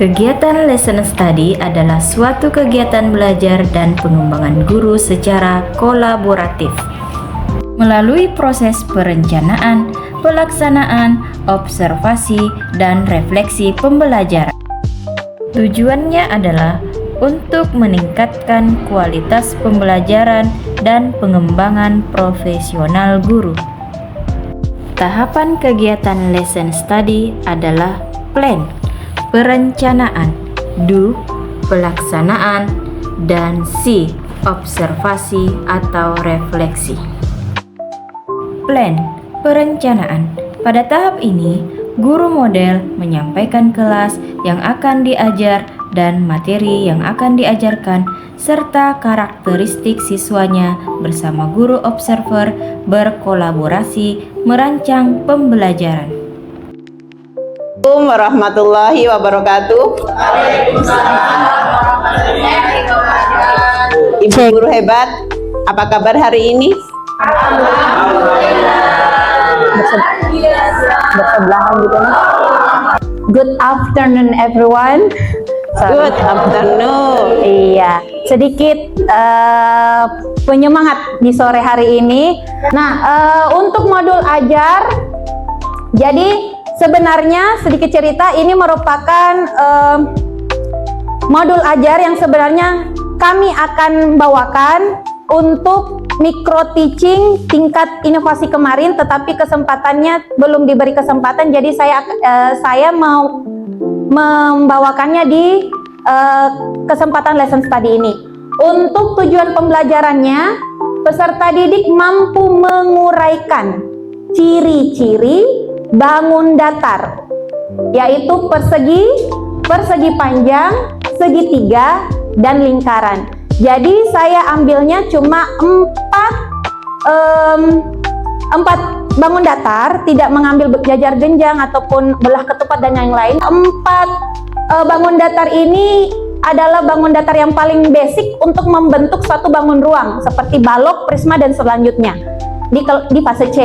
Kegiatan lesson study adalah suatu kegiatan belajar dan pengembangan guru secara kolaboratif melalui proses perencanaan, pelaksanaan, observasi, dan refleksi pembelajaran. Tujuannya adalah untuk meningkatkan kualitas pembelajaran dan pengembangan profesional guru. Tahapan kegiatan lesson study adalah plan, perencanaan, do, pelaksanaan, dan C, observasi atau refleksi. Plan, perencanaan. Pada tahap ini, guru model menyampaikan kelas yang akan diajar dan materi yang akan diajarkan serta karakteristik siswanya bersama guru observer berkolaborasi merancang pembelajaran. Assalamualaikum warahmatullahi wabarakatuh. Ibu guru hebat, apa kabar hari ini? Bersebelahan gitu. Good afternoon everyone. Good afternoon. Iya, sedikit penyemangat di sore hari ini. Nah, untuk modul ajar, jadi sebenarnya sedikit cerita, ini merupakan modul ajar yang sebenarnya kami akan bawakan untuk micro teaching tingkat inovasi kemarin, tetapi kesempatannya belum diberi kesempatan, jadi saya mau membawakannya di kesempatan lesson study ini. Untuk tujuan pembelajarannya, peserta didik mampu menguraikan ciri-ciri bangun datar, yaitu persegi panjang, segitiga, dan lingkaran. Jadi saya ambilnya cuma empat bangun datar, tidak mengambil jajar genjang ataupun belah ketupat dan yang lain. Empat bangun datar ini adalah bangun datar yang paling basic untuk membentuk suatu bangun ruang seperti balok, prisma, dan selanjutnya di fase C.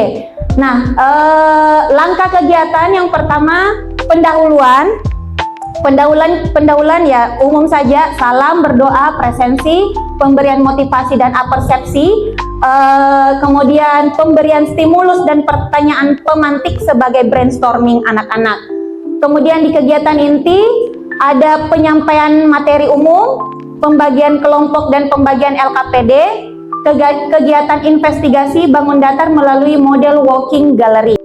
Nah, langkah kegiatan yang pertama, pendahuluan ya umum saja, salam, berdoa, presensi, pemberian motivasi dan apersepsi, kemudian pemberian stimulus dan pertanyaan pemantik sebagai brainstorming anak-anak. Kemudian di kegiatan inti ada penyampaian materi umum, pembagian kelompok dan pembagian LKPD, kegiatan investigasi bangun datar melalui model walking gallery.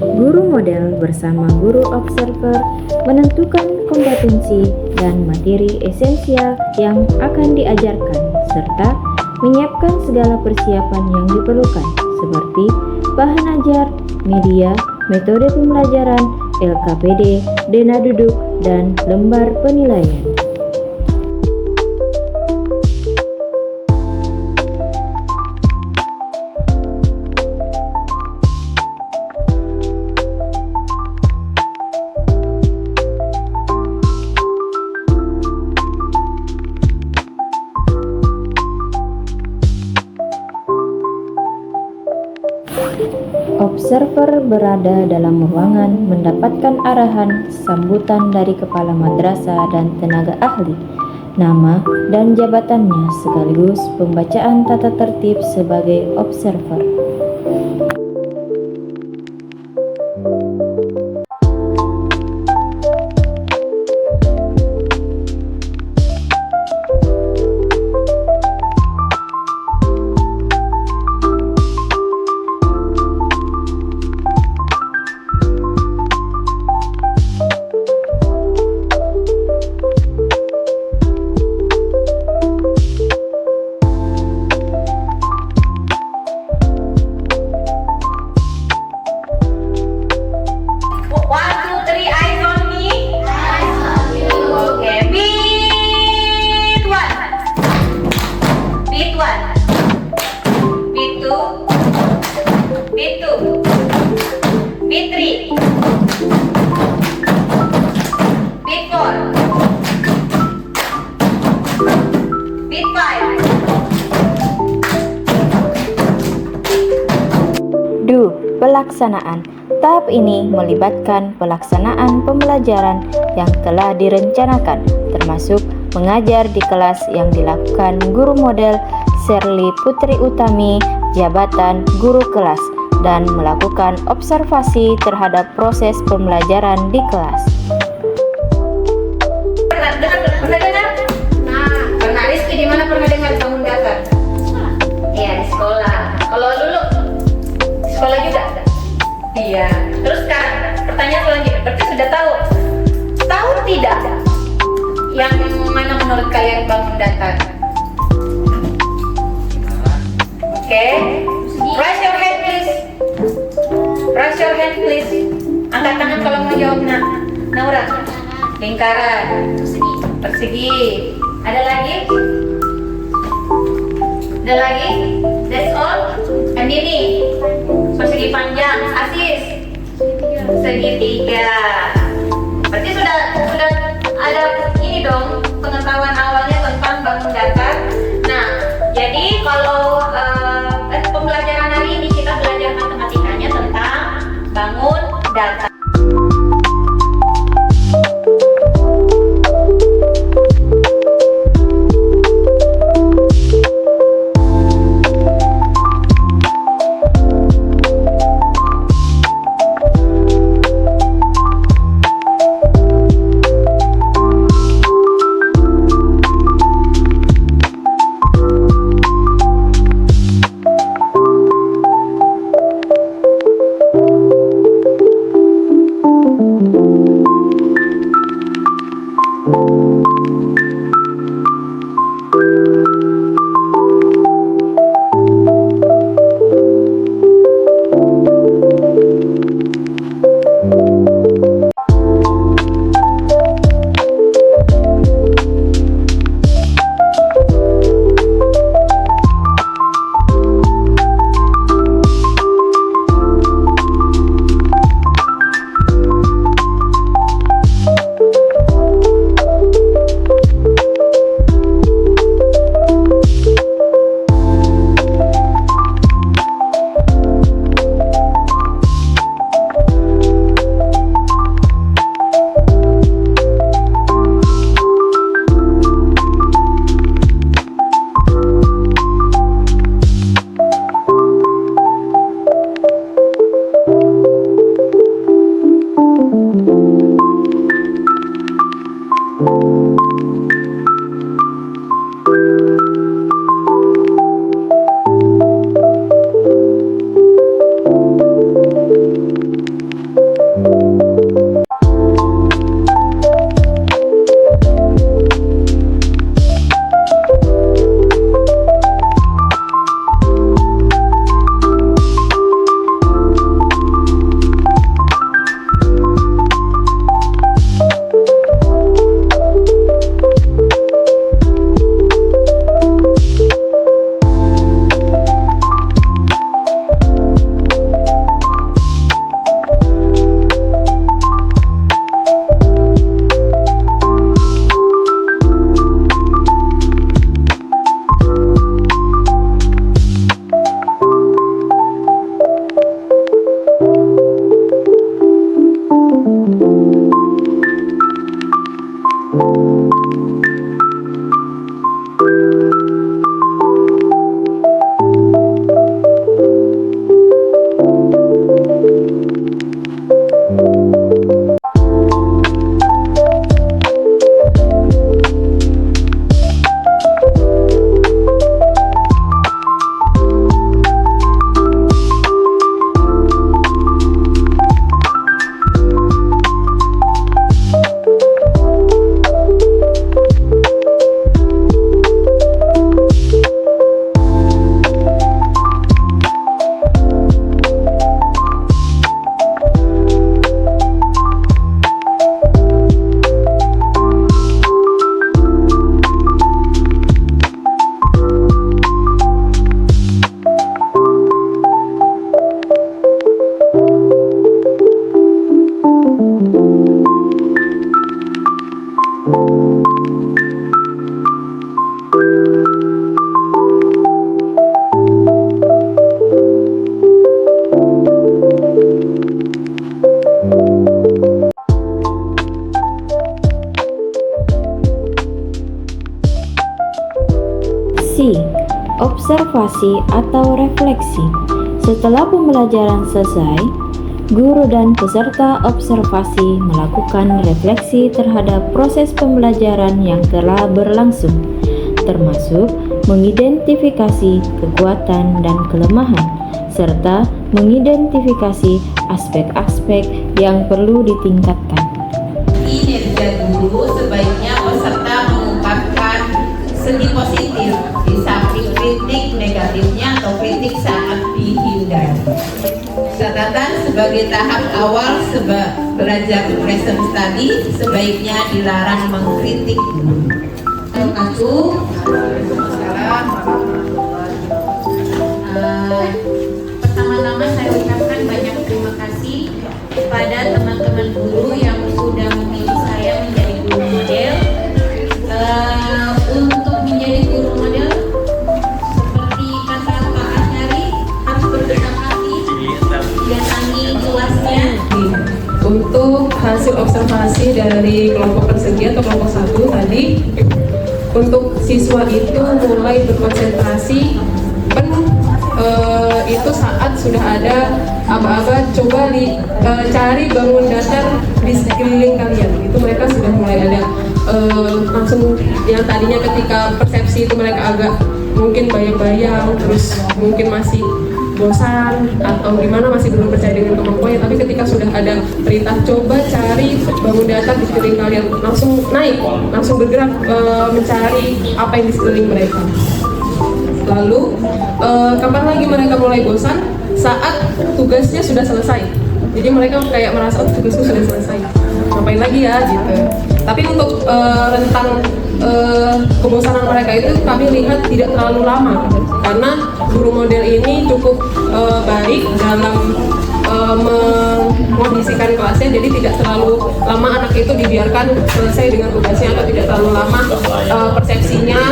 Guru model bersama guru observer menentukan kompetensi dan materi esensial yang akan diajarkan serta menyiapkan segala persiapan yang diperlukan seperti bahan ajar, media, metode pembelajaran, LKPD, dena duduk, dan lembar penilaian. Observer berada dalam ruangan mendapatkan arahan sambutan dari kepala madrasah dan tenaga ahli, nama dan jabatannya sekaligus pembacaan tata tertib sebagai observer. pelaksanaan. Tahap ini melibatkan pelaksanaan pembelajaran yang telah direncanakan, termasuk mengajar di kelas yang dilakukan guru model Shirley Putri Utami, jabatan guru kelas, dan melakukan observasi terhadap proses pembelajaran di kelas. Pernah dengar? Pernah Rizky di mana pernah dengar bangun datar? Iya, di sekolah. Kalau dulu di sekolah juga? Iya. Terus sekarang pertanyaan selanjutnya, berarti sudah tahu. Tahu tidak yang mana menurut kalian bangun datar? Oke. Raise your hand please. Raise your hand please. Angkat tangan kalau mau jawab Naura. Lingkaran. Persegi. Ada lagi? Ada lagi? That's all? Andini? Persegi panjang. Asis? Segitiga. Berarti sudah ada ini dong pengetahuan awalnya tentang bangun datar. Nah, jadi kalau pembelajaran hari ini kita belajar matematikanya tentang bangun datar. observasi atau refleksi. Setelah pembelajaran selesai, guru dan peserta observasi melakukan refleksi terhadap proses pembelajaran yang telah berlangsung, termasuk mengidentifikasi kekuatan dan kelemahan, serta mengidentifikasi aspek-aspek yang perlu ditingkatkan. Kinerja guru sebaiknya peserta mengungkapkan segi positif di samping kritik negatifnya atau kritik sangat dihindari. Catatan sebagai tahap awal belajar present study sebaiknya dilarang mengkritik guru. Pertama-tama saya ucapkan banyak terima kasih kepada teman-teman guru yang sudah memilih saya menjadi guru model. Untuk menjadi guru model, seperti kata Pak Asyari, harus berbesar hati, datangi kelasnya. Untuk hasil observasi dari kelompok persegi atau kelompok 1 tadi, untuk siswa itu mulai berkonsentrasi itu saat sudah ada aba-aba, coba cari bangun datar di sekeliling kalian. Itu mereka sudah mulai ada langsung, yang tadinya ketika persepsi itu mereka agak mungkin bayang-bayang, terus mungkin masih bosan atau gimana, masih belum percaya dengan kemampuannya, tapi ketika sudah ada perintah coba cari bangun datar di sekeliling kalian, langsung naik, langsung bergerak mencari apa yang di sekeliling mereka. Lalu kapan lagi mereka mulai bosan? Saat tugasnya sudah selesai. Jadi mereka kayak merasa tugasku sudah selesai, ngapain lagi ya gitu. Tapi untuk rentang kebosanan mereka itu kami lihat tidak terlalu lama, karena guru model ini cukup baik dalam mengondisikan kelasnya, jadi tidak terlalu lama anak itu dibiarkan selesai dengan tugasnya, atau tidak terlalu lama persepsinya,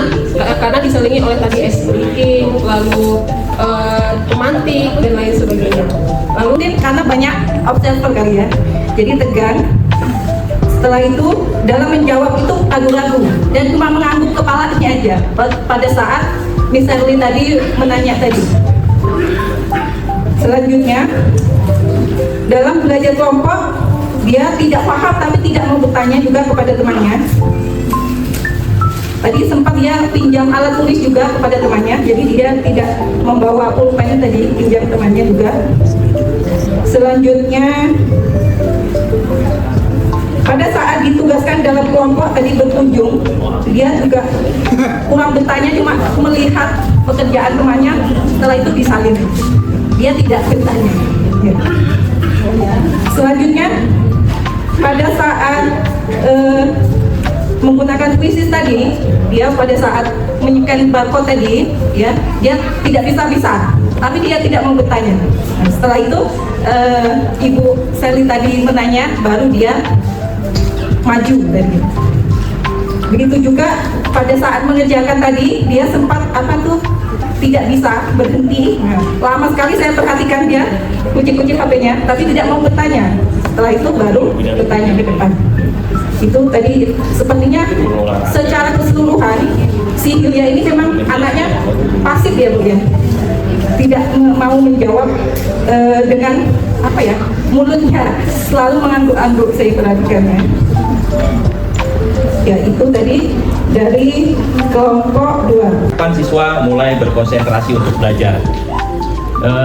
karena diselingi oleh tadi ice breaking, lalu pemantik dan lain sebagainya. Lalu karena banyak observer kali ya, jadi tegang. Setelah itu dalam menjawab itu ragu-ragu dan cuma mengangguk kepalanya aja pada saat Miss Erlin tadi menanya tadi. Selanjutnya dalam belajar kelompok dia tidak paham tapi tidak mau bertanya juga kepada temannya. Tadi sempat dia pinjam alat tulis juga kepada temannya, jadi dia tidak membawa pulpen tadi, pinjam temannya juga. Selanjutnya pada saat ditugaskan dalam kelompok tadi berkunjung, dia juga kurang bertanya, cuma melihat pekerjaan temannya, setelah itu disalin. Dia tidak bertanya. Selanjutnya pada saat menggunakan kuisis tadi, dia pada saat menyekan barcode tadi, ya, dia tidak bisa, tapi dia tidak mau bertanya. Nah, setelah itu Ibu Sally tadi menanya, baru dia maju tadi. Begitu juga pada saat mengerjakan tadi, dia sempat tidak bisa berhenti. Lama sekali saya perhatikan dia kucing-kucing HP-nya, tapi tidak mau bertanya. Setelah itu baru bertanya ke depan. Itu tadi sepertinya secara keseluruhan si Hilya ini memang anaknya pasif ya Bu ya, tidak mau menjawab dengan mulutnya selalu mengangguk-angguk, saya perhatikannya. Ya, itu tadi dari kelompok 2. Kapan siswa mulai berkonsentrasi untuk belajar?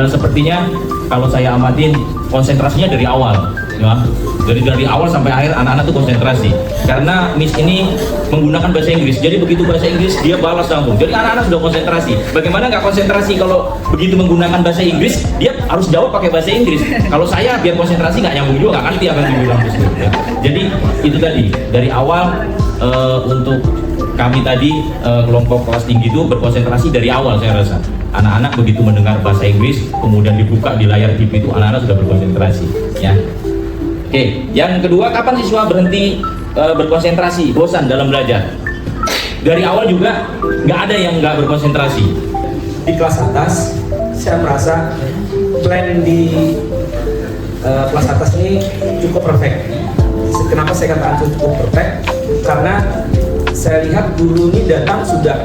Sepertinya kalau saya amatin konsentrasinya dari awal, ya. Dari awal sampai akhir anak-anak tuh konsentrasi, karena Miss ini menggunakan bahasa Inggris, jadi begitu bahasa Inggris dia balas langsung, jadi anak-anak sudah konsentrasi. Bagaimana nggak konsentrasi kalau begitu menggunakan bahasa Inggris dia harus jawab pakai bahasa Inggris? Kalau saya biar konsentrasi nggak nyambung juga, nggak ngerti apa yang dibilang terus, ya. Jadi itu tadi dari awal untuk kami tadi kelompok kelas tinggi itu berkonsentrasi dari awal. Saya rasa anak-anak begitu mendengar bahasa Inggris kemudian dibuka di layar TV itu anak-anak sudah berkonsentrasi, ya. Oke, yang kedua, kapan siswa berhenti berkonsentrasi, bosan dalam belajar? Dari awal juga nggak ada yang nggak berkonsentrasi. Di kelas atas, saya merasa plan di kelas atas ini cukup perfect. Kenapa saya katakan cukup perfect? Karena saya lihat guru ini datang sudah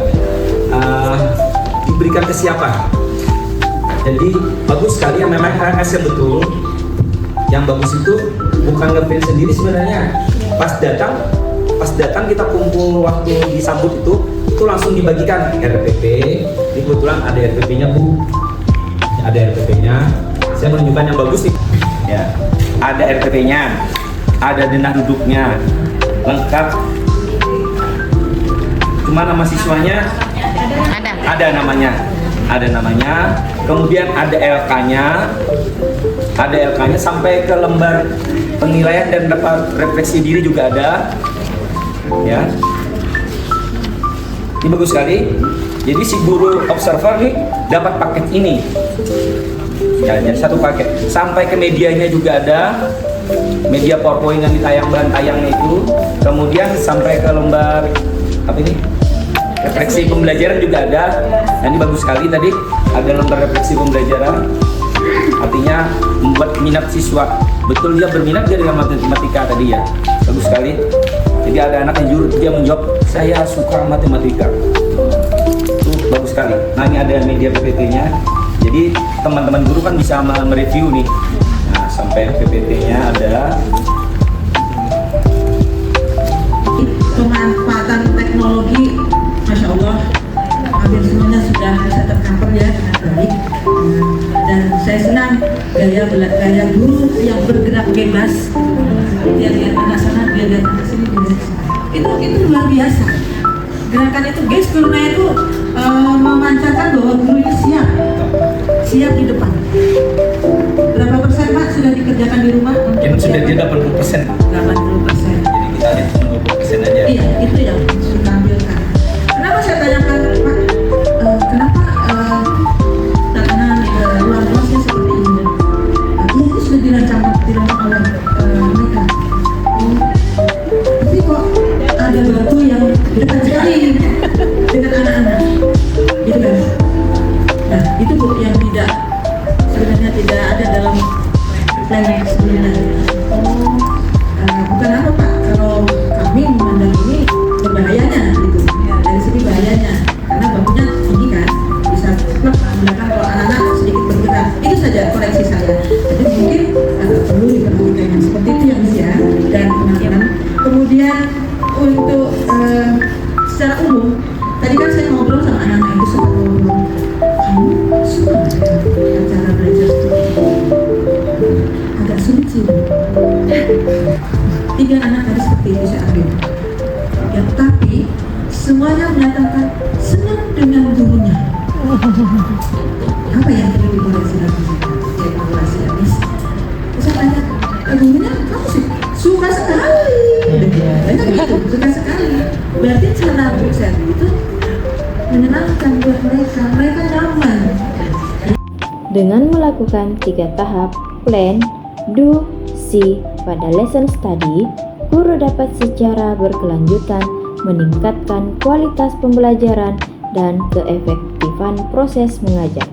diberikan kesiapan. Jadi bagus sekali yang memang RS yang betul. Yang bagus itu bukan nge-print sendiri sebenarnya. Pas datang kita kumpul waktu disambut itu langsung dibagikan RPP. Ini kebetulan ada RPP-nya Bu. Ada RPP-nya. Saya menunjukkan yang bagus nih. Ya, ada RPP-nya, ada denah duduknya, lengkap. Cuma nama siswanya ada namanya. Kemudian ada LK-nya sampai ke lembar penilaian dan dapat refleksi diri juga ada. Ya, ini bagus sekali. Jadi si guru observer nih dapat paket ini. Ya, jadi satu paket. Sampai ke medianya juga ada. Media PowerPoint yang ditayang bahan tayangnya itu. Kemudian sampai ke lembar apa ini? Refleksi pembelajaran juga ada. Nah, ini bagus sekali tadi ada lembar refleksi pembelajaran. Artinya membuat minat siswa. Betul dia berminat dia dengan matematika tadi ya. Bagus sekali. Jadi ada anak yang dia menjawab, saya suka matematika. Itu bagus sekali. Nah, ini ada media PPT-nya. Jadi teman-teman guru kan bisa mereview nih. Nah, sampai PPT-nya ada. Pemanfaatan teknologi, Masya Allah, hampir semuanya sudah bisa tercover ya dengan baik. Dan saya senang gaya guru yang bergerak bebas. Dia lihat anak sana, dia lihat anak sini, dia lihat sini. Itu luar biasa. Gerakan itu, gesturnya itu memancarkan bahwa guru ini siap di depan. Berapa persen Pak sudah dikerjakan di rumah? Mungkin sudah di 80%. 80%. Jadi kita lihat 20% aja. Iya, itu yang sudah tampilkan. Kenapa saya tanyakan Pak? Kenapa tatanan luar-luasnya seperti ini? Iya, itu sudah dirancang oleh mereka. Tapi kok ada batu yang dekat sekali dengan anak-anak, gitu kan? Nah, itu Bu yang sebenarnya tidak ada dalam plan sebelumnya. Bukan apa Pak, kalau kami memandang ini berbahayanya gitu. Dari segi bahayanya, karena bakunya tinggi kan, bisa klub belakang kalau anak-anak sedikit bergerak. Itu saja koreksi saya. Jadi mungkin perlu diperhatikan yang seperti itu yang ya, dan teman-teman. Kemudian untuk secara umum, tadi kan saya ngobrol sama anak-anak itu sempat ngobrol, kamu suka dengan cara belajar studi? Agak sulit sih. 3 anak tadi seperti itu saya ambil. Ya, tapi semuanya menyatakan senang dengan gurunya. Apa yang perlu dikoreksi lagi? Ya, evaluasi habis. Saya tanya, gurunya kamu sih suka sekali. Banyak gitu, suka sekali. Berarti cara belajar itu menyenangkan buat mereka nyaman. Dengan melakukan 3 tahap plan, do, see pada lesson study, guru dapat secara berkelanjutan meningkatkan kualitas pembelajaran dan keefektifan proses mengajar.